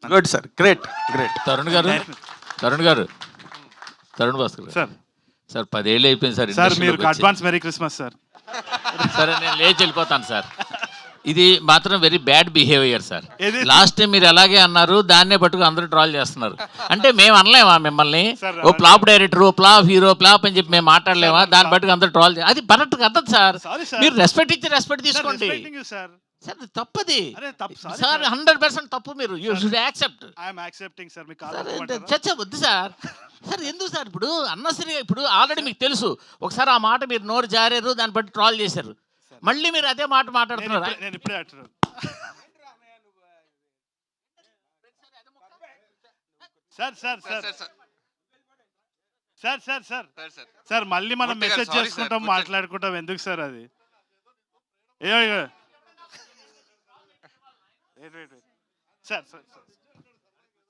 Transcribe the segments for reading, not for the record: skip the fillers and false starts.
Good sir, great great. Tarun గారు తరుణ్ భాస్కర్ గారు. Sir sir 10 ఏళ్ళు అయిపోయింది సార్ సార్ ఇండస్ట్రీలోకి మీరు వచ్చి. Advance merry Christmas sir. సరే నేను లేచి వెళ్ళిపోతాను సార్. ఇది మాత్రం వెరీ బ్యాడ్ బిహేవియర్ సార్. ఏది? లాస్ట్ టైం మీరు అలాగే అన్నారు, దాన్నే పట్టుకు అందరూ ట్రాల్ చేస్తున్నారు. అంటే మేము అనలేమా మిమ్మల్ని సార్, ఓ ఫ్లాప్ డైరెక్టర్, ఓ ఫ్లాప్ హీరో, ఫ్లాప్ అని చెప్పి మేము మాట్లాడలేమా? దాన్ని పట్టుకు అందరూ ట్రాల్ అది కరెక్ట్ కదదు సార్. Sorry, sir. మీరు రెస్పెక్ట్ ఇచ్చి రెస్పెక్ట్ తీసుకోండి సార్. సార్. ఇది తప్పది అరే తప్పు సార్, 100% తప్పు. మీరు you should accept I'm accepting sir. మీకు సార్. కాదు చర్చ వద్దు సార్. సార్ ఎందుకు సార్ ఇప్పుడు అన్నసరిగా ఇప్పుడు ఆల్రెడీ మీకు తెలుసు ఒకసారి ఆ మాట మీరు నోరు జారారు, దాన్ని బట్టి ట్రాల్ చేశారు, మళ్ళీ మీరు అదే మాట మాట్లాడుతున్నారు. నేను ఇప్పుడే అంటున్నాను సార్. సార్ మళ్ళీ మనం మెసేజ్ చేసుకుంటాం, మాట్లాడుకుంటాం. ఎందుకు సార్ అది? Sir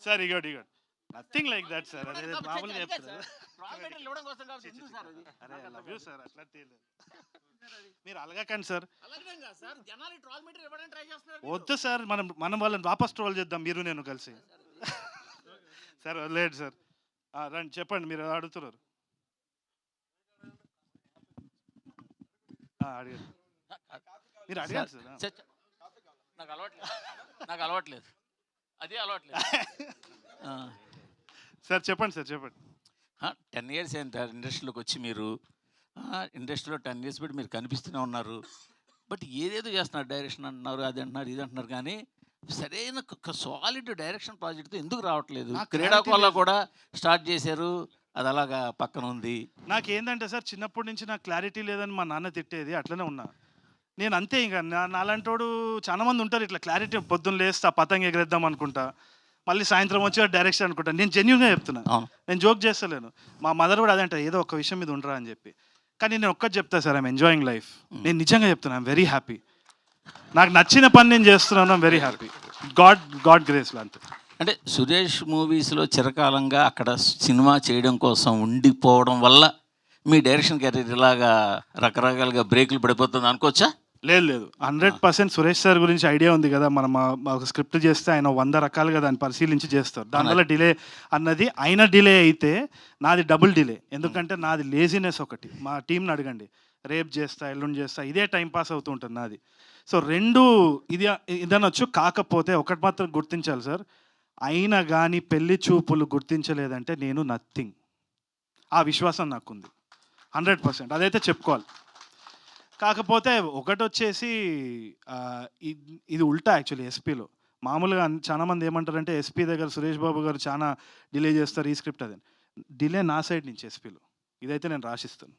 sir ego nothing like that sir. అదే మామూలుగా చెప్తారు. అరే లవ్ యూ సార్. అట్లా తెలియదు, మీరు అలగకండి సార్. వద్దు సార్, మనం వాళ్ళని వాపస్ ట్రోల్ చేద్దాం, మీరు నేను కలిసి. సార్ లేదు సార్. రండి చెప్పండి, మీరు అడుగుతున్నారు. అడిగారు, మీరు అడిగారు సార్. నాకు అలవాట్లేదు అది అలవాట్లేదు. సార్ చెప్పండి సార్, చెప్పండి. 10 years అయింది సార్ ఇండస్ట్రీలోకి వచ్చి. మీరు ఇండస్ట్రీలో 10 years బట్టి మీరు కనిపిస్తూనే ఉన్నారు. బట్ ఏదేదో చేస్తున్నారు, డైరెక్షన్ అంటున్నారు, అది అంటున్నారు, ఇది అంటున్నారు, కానీ సరైన సాలిడ్ డైరెక్షన్ ప్రాజెక్ట్తో ఎందుకు రావట్లేదు? క్రీడాకోళ కూడా స్టార్ట్ చేశారు, అది అలాగా పక్కన ఉంది. నాకేందంటే సార్, చిన్నప్పటి నుంచి నాకు క్లారిటీ లేదని మా నాన్న తిట్టేది, అట్లనే ఉన్నా నేను. అంతే, ఇంకా నాలాంటోడు చాలా మంది ఉంటారు ఇట్లా క్లారిటీ. పొద్దున్న లేస్తా పతంగ ఎగరేద్దాం అనుకుంటా, మళ్ళీ సాయంత్రం వచ్చి డైరెక్షన్ అనుకుంటా. నేను జెన్యూన్గా చెప్తున్నా, నేను జోక్ చేస్తలేను. మా మదర్ కూడా అదే అంటారు, ఏదో ఒక విషయం మీద ఉండరా అని చెప్పి. కానీ నేను ఒక్కటి చెప్తా సార్, ఐఎమ్ ఎంజాయింగ్ లైఫ్. నేను నిజంగా చెప్తున్నా, ఐఎమ్ వెరీ హ్యాపీ. నాకు నచ్చిన పని నేను చేస్తున్నాను, I'm very happy. God grace అంతే. అంటే సురేష్ మూవీస్లో చిరకాలంగా అక్కడ సినిమా చేయడం కోసం ఉండిపోవడం వల్ల మీ డైరెక్షన్ కెరీర్ ఇలాగా రకరకాలుగా బ్రేకులు పడిపోతుంది అనుకోవచ్చా? లేదు 100% సురేష్ సార్ గురించి ఐడియా ఉంది కదా. మనం ఒక స్క్రిప్ట్ చేస్తే ఆయన 100 రకాలుగా దాన్ని పరిశీలించి చేస్తారు. దానివల్ల డిలే అన్నది, ఆయన డిలే అయితే నాది డబుల్ డిలే. ఎందుకంటే నాది లేజినెస్ ఒకటి. మా టీంని అడగండి, రేపు చేస్తా, ఎల్లుండి చేస్తా, ఇదే టైంపాస్ అవుతూ ఉంటుంది నాది. సో రెండు ఇదనొచ్చు. కాకపోతే ఒకటి మాత్రం గుర్తించాలి సార్, అయినా కానీ పెళ్లి చూపులు గుర్తించలేదంటే నేను నథింగ్. ఆ విశ్వాసం నాకుంది 100%, అదైతే చెప్పుకోవాలి. కాకపోతే ఒకటి వచ్చేసి ఇది ఉల్టా యాక్చువల్లీ. ఎస్పీలో మామూలుగా చాలామంది ఏమంటారంటే ఎస్పీ దగ్గర సురేష్ బాబు గారు చాలా డిలే చేస్తారు ఈ స్క్రిప్ట్. అదే డిలే నా సైడ్ నుంచి ఎస్పీలో. ఇదైతే నేను రాసిస్తాను.